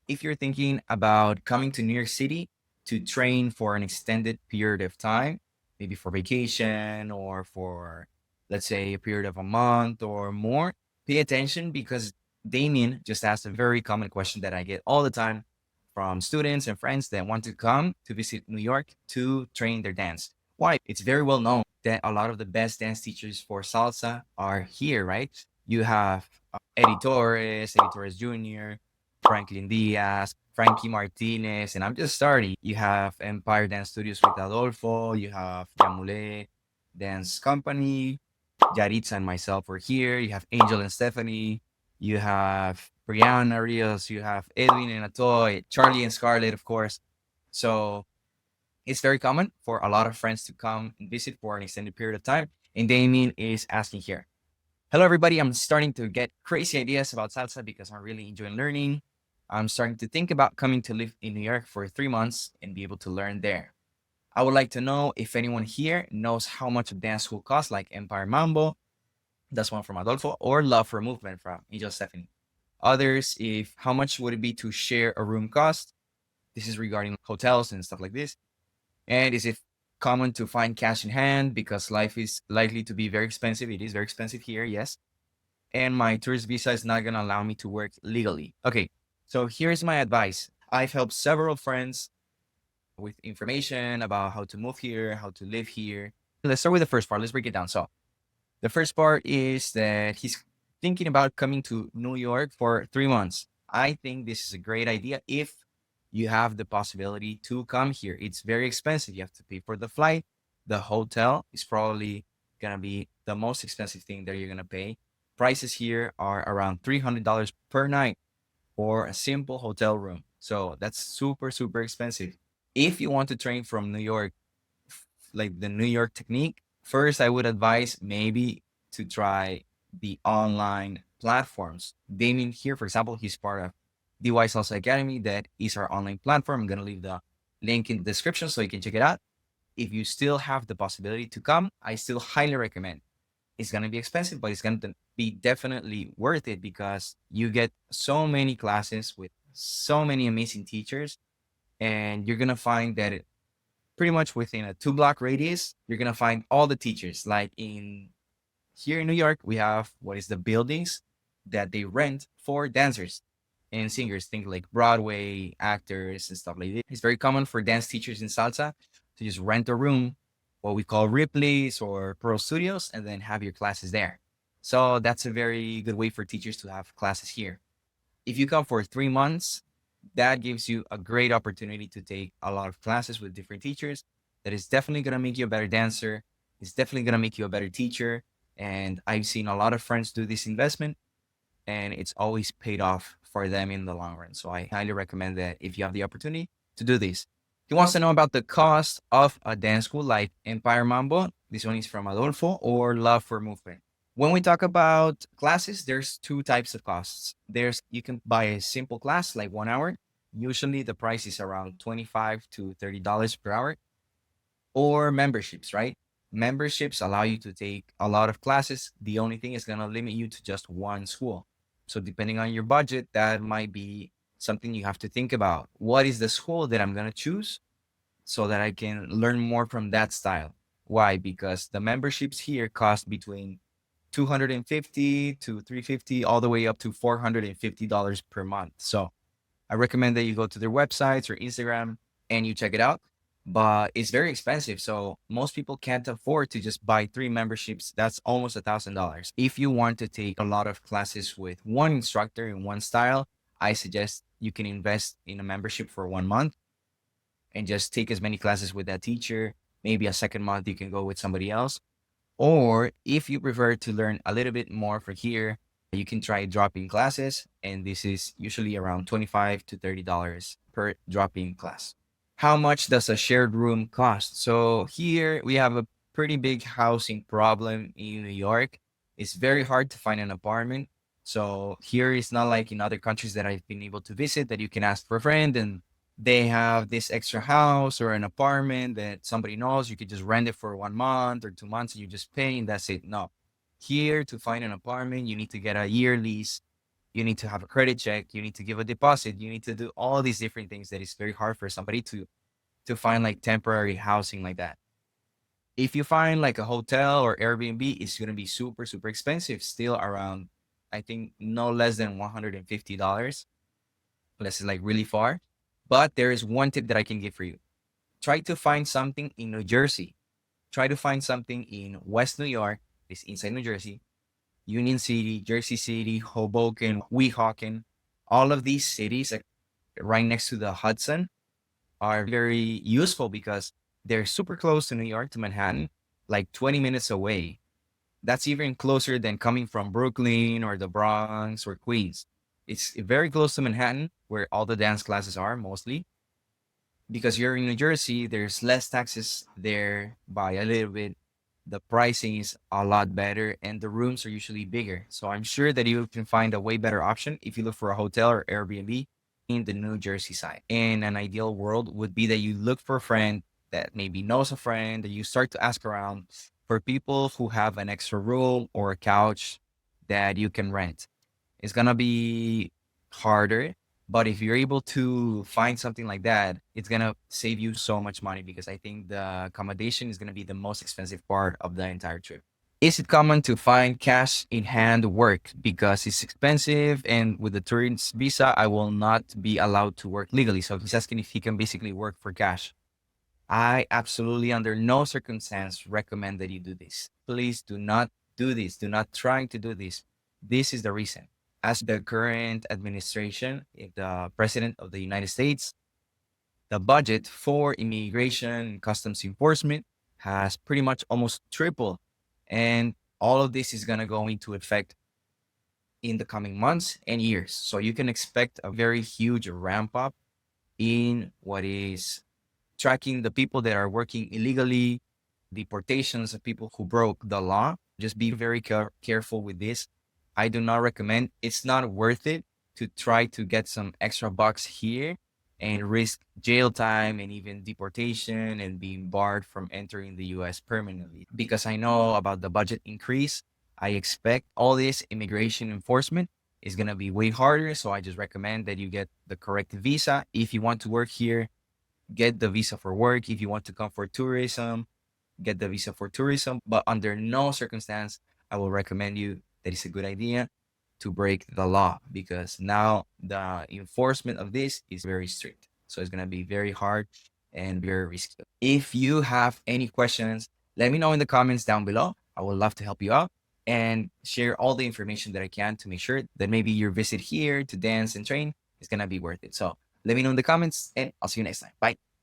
If you're thinking about coming to New York City to train for an extended period of time, maybe for vacation or for, let's say, a period of a month or more, pay attention because Damien just asked a very common question that I get all the time from students and friends that want to come to visit New York to train their dance. Why? It's very well known that a lot of the best dance teachers for salsa are here, right? You have Eddie Torres Jr., Franklin Diaz, Frankie Martinez, and I'm just starting. You have Empire Dance Studios with Adolfo, you have Yamule Dance Company, Yaritza and myself were here. You have Angel and Stephanie, you have Brianna Rios, you have Edwin and Atoy, Charlie and Scarlett, of course. So it's very common for a lot of friends to come and visit for an extended period of time. And Damien is asking here, hello, everybody. I'm starting to get crazy ideas about salsa because I'm really enjoying learning. I'm starting to think about coming to live in New York for 3 months and be able to learn there. I would like to know if anyone here knows how much a dance school costs, like Empire Mambo, that's one from Adolfo, or Love for Movement from Angel Stephanie. Others, if how much would it be to share a room cost? This is regarding hotels and stuff like this. And is it common to find cash in hand because life is likely to be very expensive? It is very expensive here, yes. And my tourist visa is not going to allow me to work legally. Okay, so here's my advice. I've helped several friends with information about how to move here, how to live here. Let's start with the first part. Let's break it down. So, the first part is that he's thinking about coming to New York for 3 months. I think this is a great idea if you have the possibility to come here. It's very expensive. You have to pay for the flight. The hotel is probably going to be the most expensive thing that you're going to pay. Prices here are around $300 per night for a simple hotel room. So that's super, super expensive. If you want to train from New York, like the New York technique, first I would advise maybe to try the online platforms. Damien here, for example, he's part of DY Salsa Academy. That is our online platform. I'm going to leave the link in the description so you can check it out. If you still have the possibility to come, I still highly recommend. It's going to be expensive, but it's going to be definitely worth it because you get so many classes with so many amazing teachers. And you're going to find that pretty much within a 2 block radius, you're going to find all the teachers. Like in here in New York, we have what is the buildings that they rent for dancers and singers, think like Broadway actors and stuff like this. It's very common for dance teachers in salsa to just rent a room, what we call Ripley's or Pro Studios, and then have your classes there. So that's a very good way for teachers to have classes here. If you come for 3 months, that gives you a great opportunity to take a lot of classes with different teachers. That is definitely going to make you a better dancer. It's definitely going to make you a better teacher. And I've seen a lot of friends do this investment and it's always paid off for them in the long run. So I highly recommend that if you have the opportunity to do this. He wants to know about the cost of a dance school like Empire Mambo. This one is from Adolfo or Love for Movement. When we talk about classes, there's two types of costs. There's you can buy a simple class like 1 hour. Usually the price is around $25 to $30 per hour, or memberships, right? Memberships allow you to take a lot of classes. The only thing is going to limit you to just one school. So depending on your budget, that might be something you have to think about. What is the school that I'm going to choose so that I can learn more from that style? Why? Because the memberships here cost between 250 to 350 all the way up to $450 per month. So I recommend that you go to their websites or Instagram and you check it out. But it's very expensive. So most people can't afford to just buy 3 memberships. That's almost $1,000. If you want to take a lot of classes with one instructor in one style, I suggest you can invest in a membership for 1 month and just take as many classes with that teacher. Maybe a second month you can go with somebody else. Or if you prefer to learn a little bit more for here, you can try drop-in classes. And this is usually around $25 to $30 per drop-in class. How much does a shared room cost? So here we have a pretty big housing problem in New York. It's very hard to find an apartment. So here it's not like in other countries that I've been able to visit that you can ask for a friend and they have this extra house or an apartment that somebody knows. You could just rent it for 1 month or 2 months and you just pay and that's it. No. Here to find an apartment, you need to get a year lease You need to have a credit check. You need to give a deposit. You need to do all these different things that is very hard for somebody to find like temporary housing like that. If you find like a hotel or Airbnb, it's gonna be super, super expensive, still around, I think, no less than $150, unless it's like really far. But there is one tip that I can give for you. Try to find something in New Jersey. Try to find something in West New York, it's inside New Jersey, Union City, Jersey City, Hoboken, Weehawken. All of these cities, like right next to the Hudson, are very useful because they're super close to New York, to Manhattan, like 20 minutes away. That's even closer than coming from Brooklyn or the Bronx or Queens. It's very close to Manhattan, where all the dance classes are mostly. Because you're in New Jersey, there's less taxes there by a little bit. The pricing is a lot better and the rooms are usually bigger. So I'm sure that you can find a way better option if you look for a hotel or Airbnb in the New Jersey side. In an ideal world would be that you look for a friend that maybe knows a friend, that you start to ask around for people who have an extra room or a couch that you can rent. It's gonna be harder, but if you're able to find something like that, it's gonna save you so much money because I think the accommodation is gonna be the most expensive part of the entire trip. Is it common to find cash in hand work because it's expensive and with the tourist visa, I will not be allowed to work legally. So he's asking if he can basically work for cash. I absolutely, under no circumstance, recommend that you do this. Please do not do this. Do not try to do this. This is the reason. As the current administration, the president of the United States, the budget for immigration and customs enforcement has pretty much almost tripled. And all of this is going to go into effect in the coming months and years. So you can expect a very huge ramp up in what is tracking the people that are working illegally, deportations of people who broke the law. Just be very careful with this. I do not recommend, it's not worth it to try to get some extra bucks here and risk jail time and even deportation and being barred from entering the US permanently. Because I know about the budget increase, I expect all this immigration enforcement is going to be way harder. So I just recommend that you get the correct visa. If you want to work here, get the visa for work. If you want to come for tourism, get the visa for tourism. But under no circumstance, I will recommend you that it's a good idea to break the law because now the enforcement of this is very strict. So it's going to be very hard and very risky. If you have any questions, let me know in the comments down below. I would love to help you out and share all the information that I can to make sure that maybe your visit here to dance and train is going to be worth it. So let me know in the comments and I'll see you next time. Bye.